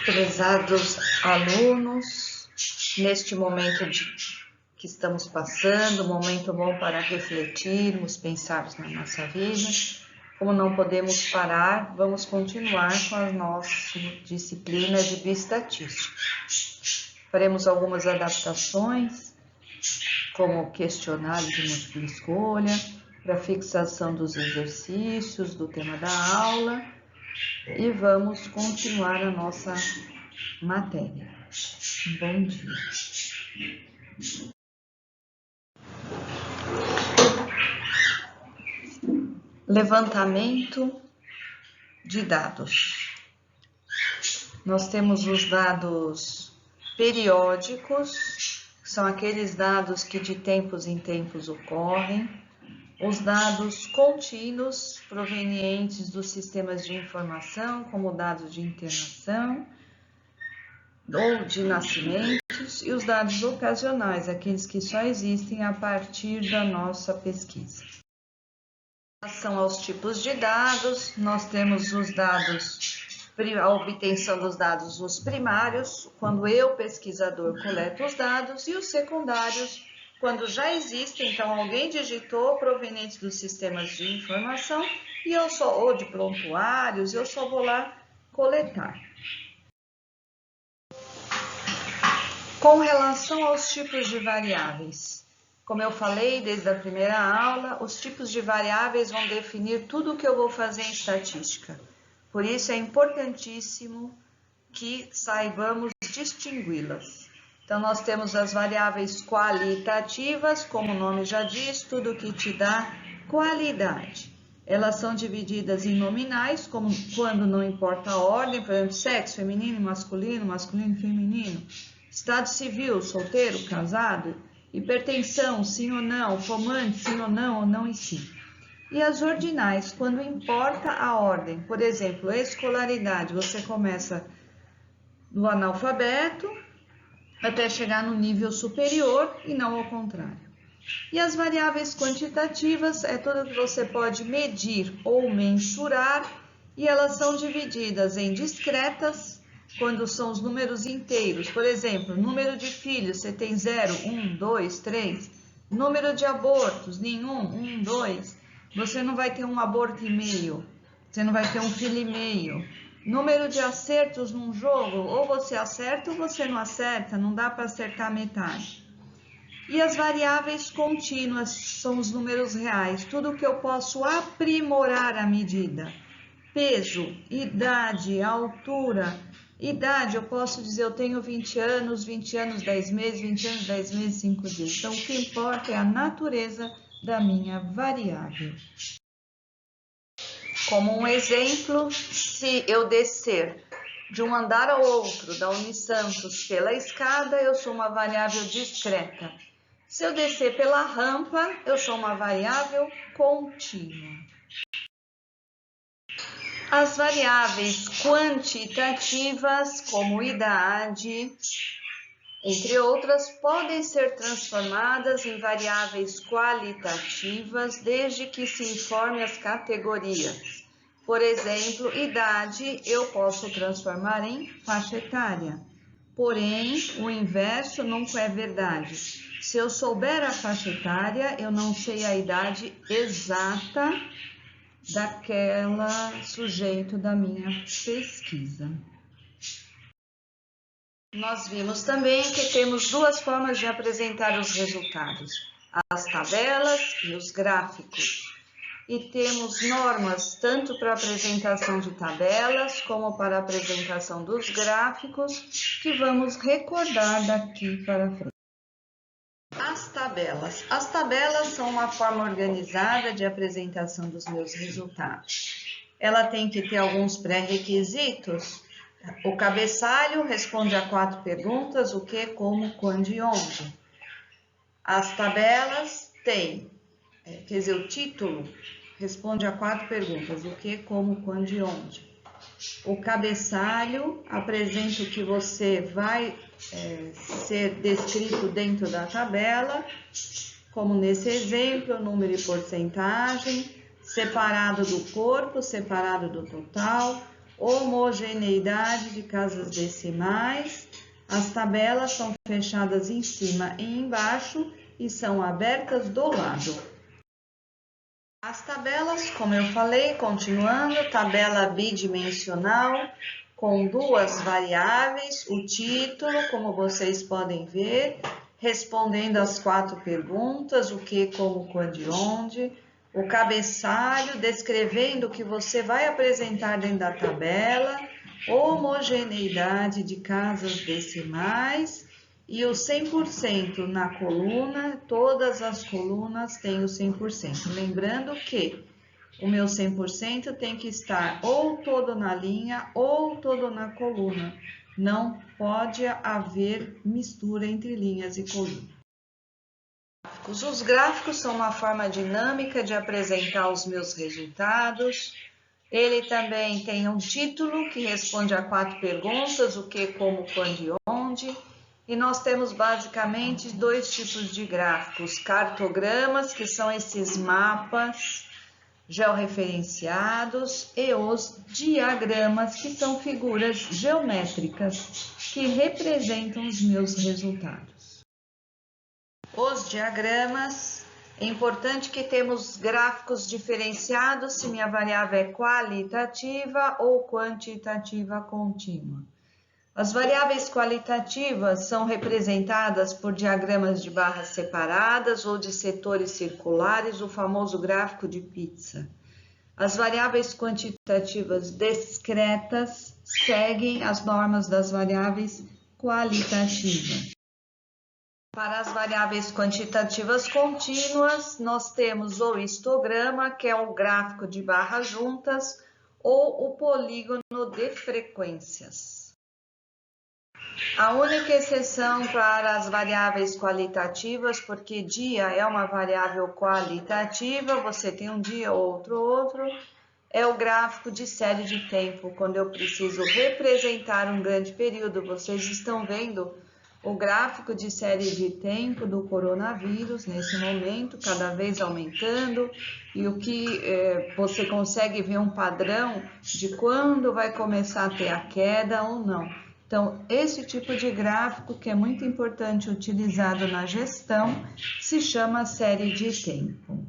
Prezados alunos, neste momento que estamos passando, momento bom para refletirmos, pensarmos na nossa vida. Como não podemos parar, vamos continuar com a nossa disciplina de bioestatística. Faremos algumas adaptações, como questionário de múltipla escolha, para fixação dos exercícios, do tema da aula, e vamos continuar a nossa matéria. Bom dia. Levantamento de dados. Nós temos os dados periódicos, que são aqueles dados que de tempos em tempos ocorrem, os dados contínuos provenientes dos sistemas de informação, como dados de internação ou de nascimentos, e os dados ocasionais, aqueles que só existem a partir da nossa pesquisa. Em relação aos tipos de dados, nós temos os dados, a obtenção dos dados, os primários, quando eu, pesquisador, coleto os dados, e os secundários, quando já existem, então alguém digitou, provenientes dos sistemas de informação, e eu só, ou de prontuários, eu só vou lá coletar. Com relação aos tipos de variáveis, como eu falei desde a primeira aula, os tipos de variáveis vão definir tudo o que eu vou fazer em estatística. Por isso é importantíssimo que saibamos distingui-las. Então, nós temos as variáveis qualitativas, como o nome já diz, tudo que te dá qualidade. Elas são divididas em nominais, como quando não importa a ordem, por exemplo, sexo, feminino, masculino, feminino, estado civil, solteiro, casado, hipertensão, sim ou não, fumante, sim ou não e sim. E as ordinais, quando importa a ordem, por exemplo, escolaridade, você começa no analfabeto até chegar no nível superior e não ao contrário. E as variáveis quantitativas é tudo que você pode medir ou mensurar, e elas são divididas em discretas, quando são os números inteiros, por exemplo, número de filhos, você tem 0, 1, 2, 3, número de abortos, nenhum, 1, 2, você não vai ter um aborto e meio, você não vai ter um filho e meio. Número de acertos num jogo, ou você acerta ou você não acerta, não dá para acertar metade. E as variáveis contínuas são os números reais, tudo que eu posso aprimorar a medida. Peso, idade, altura. Idade, eu posso dizer, eu tenho 20 anos, 10 meses, 20 anos, 10 meses, 5 dias. Então, o que importa é a natureza da minha variável. Como um exemplo, se eu descer de um andar ao outro da Unisantos pela escada, eu sou uma variável discreta. Se eu descer pela rampa, eu sou uma variável contínua. As variáveis quantitativas, como idade, entre outras, podem ser transformadas em variáveis qualitativas desde que se informe as categorias. Por exemplo, idade eu posso transformar em faixa etária. Porém, o inverso nunca é verdade. Se eu souber a faixa etária, eu não sei a idade exata daquela sujeito da minha pesquisa. Nós vimos também que temos duas formas de apresentar os resultados, as tabelas e os gráficos. E temos normas tanto para apresentação de tabelas como para apresentação dos gráficos, que vamos recordar daqui para frente. As tabelas são uma forma organizada de apresentação dos meus resultados. Ela tem que ter alguns pré-requisitos. O cabeçalho responde a 4 perguntas, o que, como, quando e onde. As tabelas têm, o título responde a 4 perguntas, o que, como, quando e onde. O cabeçalho apresenta o que você vai ser descrito dentro da tabela, como nesse exemplo, número e porcentagem, separado do corpo, separado do total. homogeneidade de casas decimais. As tabelas são fechadas em cima e embaixo e são abertas do lado. As tabelas, como eu falei, continuando, tabela bidimensional com duas variáveis, o título, como vocês podem ver, respondendo as 4 perguntas, o que, como, quando e onde, o cabeçalho, descrevendo o que você vai apresentar dentro da tabela, homogeneidade de casas decimais e o 100% na coluna, todas as colunas têm o 100%. Lembrando que o meu 100% tem que estar ou todo na linha ou todo na coluna. Não pode haver mistura entre linhas e colunas. Os gráficos são uma forma dinâmica de apresentar os meus resultados. Ele também tem um título que responde a 4 perguntas, o que, como, quando e onde. E nós temos basicamente 2 tipos de gráficos, cartogramas, que são esses mapas georreferenciados, e os diagramas, que são figuras geométricas que representam os meus resultados. Os diagramas, é importante que temos gráficos diferenciados se minha variável é qualitativa ou quantitativa contínua. As variáveis qualitativas são representadas por diagramas de barras separadas ou de setores circulares, o famoso gráfico de pizza. As variáveis quantitativas discretas seguem as normas das variáveis qualitativas. Para as variáveis quantitativas contínuas, nós temos o histograma, que é o gráfico de barras juntas, ou o polígono de frequências. A única exceção para as variáveis qualitativas, porque dia é uma variável qualitativa, você tem um dia, outro, é o gráfico de série de tempo, quando eu preciso representar um grande período. Vocês estão vendo o gráfico de série de tempo do coronavírus nesse momento, cada vez aumentando, e o que você consegue ver um padrão de quando vai começar a ter a queda ou não. Então, esse tipo de gráfico, que é muito importante utilizado na gestão, se chama série de tempo.